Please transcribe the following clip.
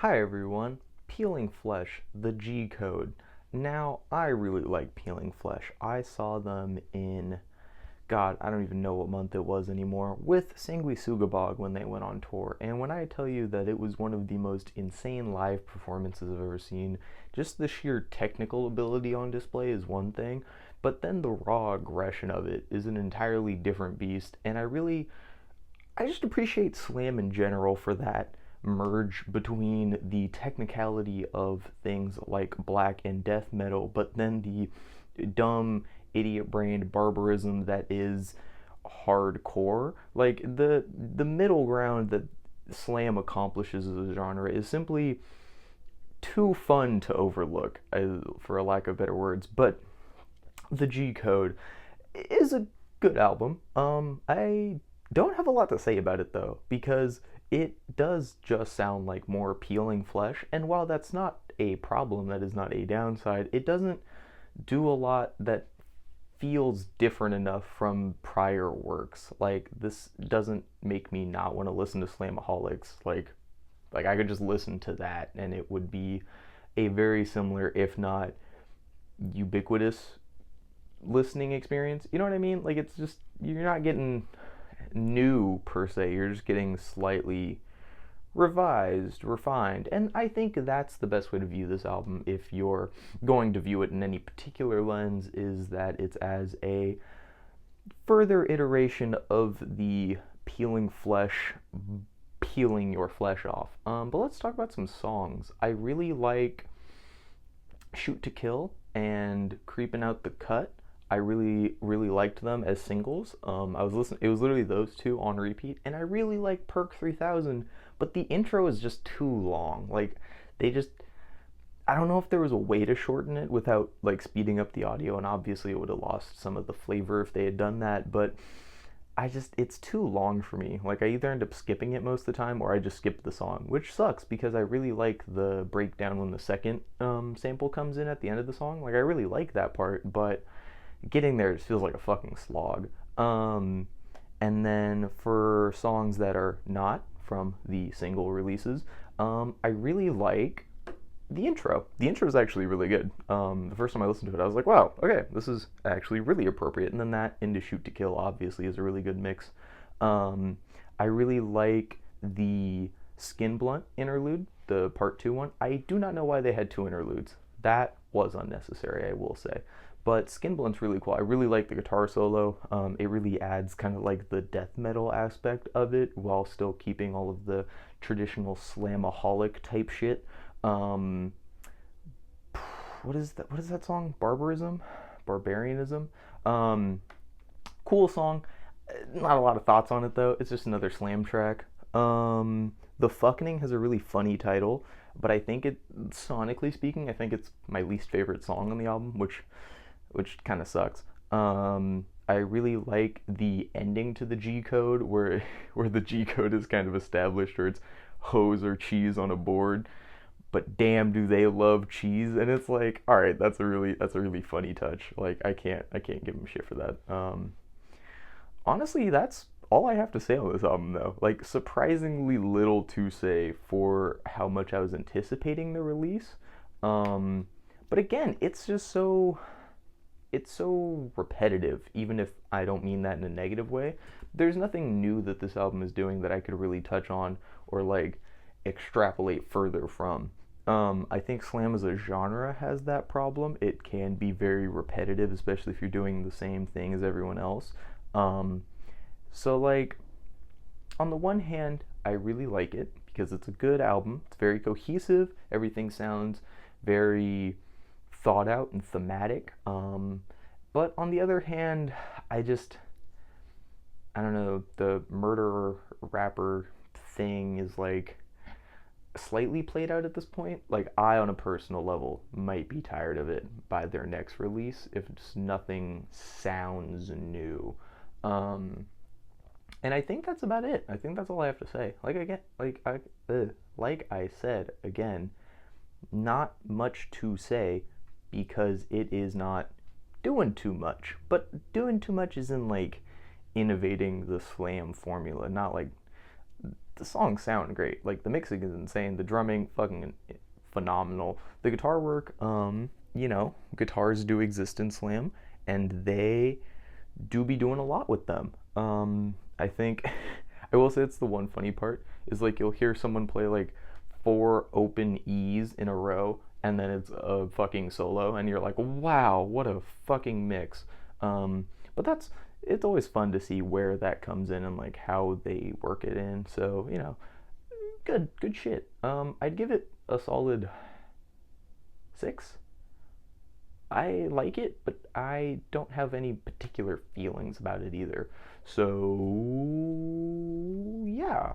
Hi everyone, Peeling Flesh, the G Code. Now, I really like Peeling Flesh. I saw them in, God, I don't even know what month it was anymore, with Sanguisugabog when they went on tour. And when I tell you that it was one of the most insane live performances I've ever seen, just the sheer technical ability on display is one thing, but then the raw aggression of it is an entirely different beast. And I just appreciate Slam in general for that merge between the technicality of things like black and death metal, but then the dumb, idiot brained barbarism that is hardcore. Like the middle ground that Slam accomplishes as a genre is simply too fun to overlook, for a lack of better words. But the G Code is a good album. I don't have a lot to say about it though, because it does just sound like more Peeling Flesh, and while that's not a problem, that is not a downside, it doesn't do a lot that feels different enough from prior works. Like, this doesn't make me not want to listen to Slamaholics. Like I could just listen to that and it would be a very similar, if not ubiquitous, listening experience. You know what I mean? Like, it's just, you're not getting new per se, you're just getting slightly revised, refined. And I think that's the best way to view this album, if you're going to view it in any particular lens, is that it's as a further iteration of the Peeling Flesh, peeling your flesh off. But let's talk about some songs. I really like Shoot to Kill and Creeping Out the Cut. I really liked them as singles. I was listening. It was literally those two on repeat, and I really like Perk 3000. But the intro is just too long. Like, they just, I don't know if there was a way to shorten it without like speeding up the audio, and obviously it would have lost some of the flavor if they had done that. But it's too long for me. Like, I either end up skipping it most of the time, or I just skip the song, which sucks because I really like the breakdown when the second sample comes in at the end of the song. Like, I really like that part, but getting there just feels like a fucking slog. And then for songs that are not from the single releases, I really like the intro. The intro is actually really good. The first time I listened to it, I was like, wow, okay, this is actually really appropriate. And then that into Shoot to Kill obviously is a really good mix. I really like the Skin Blunt interlude, the part two one. I do not know why they had two interludes. That was unnecessary, I will say. But Skin Blunt's really cool. I really like the guitar solo. It really adds kind of like the death metal aspect of it while still keeping all of the traditional slamaholic type shit. Um, what is that? What is that song? Barbarism, barbarianism. Um, Cool song. Not a lot of thoughts on it though. It's just another slam track. The Fucking has a really funny title, but I think it, sonically speaking, I think it's my least favorite song on the album, which kind of sucks. I really like the ending to the G Code, where where the G Code is kind of established, where it's hose or cheese on a board. But damn, do they love cheese? And it's like, all right, that's a really funny touch. Like, I can't give them shit for that. Honestly, that's all I have to say on this album, though. Like, surprisingly little to say for how much I was anticipating the release. But again, it's so repetitive, even if I don't mean that in a negative way. There's nothing new that this album is doing that I could really touch on or like extrapolate further from. I think slam as a genre has that problem. It can be very repetitive, especially if you're doing the same thing as everyone else. Um, so, like, on the one hand, I really like it because it's a good album. It's very cohesive. Everything sounds very thought out and thematic. But on the other hand, I don't know, the murderer rapper thing is like slightly played out at this point. Like, I, on a personal level, might be tired of it by their next release if just nothing sounds new. Um, and I think that's about it. I think that's all I have to say. Like I said again, not much to say because it is not doing too much. But doing too much is in like innovating the slam formula, not like the songs sound great. Like the mixing is insane, the drumming fucking phenomenal, the guitar work. You know, guitars do exist in slam, and they do be doing a lot with them. I think I will say it's the one funny part is like you'll hear someone play like four open E's in a row, and then it's a fucking solo, and you're like, wow, what a fucking mix. But that's it's always fun to see where that comes in and like how they work it in. So you know, good shit. I'd give it a solid 6. I like it, but I don't have any particular feelings about it either. So, yeah.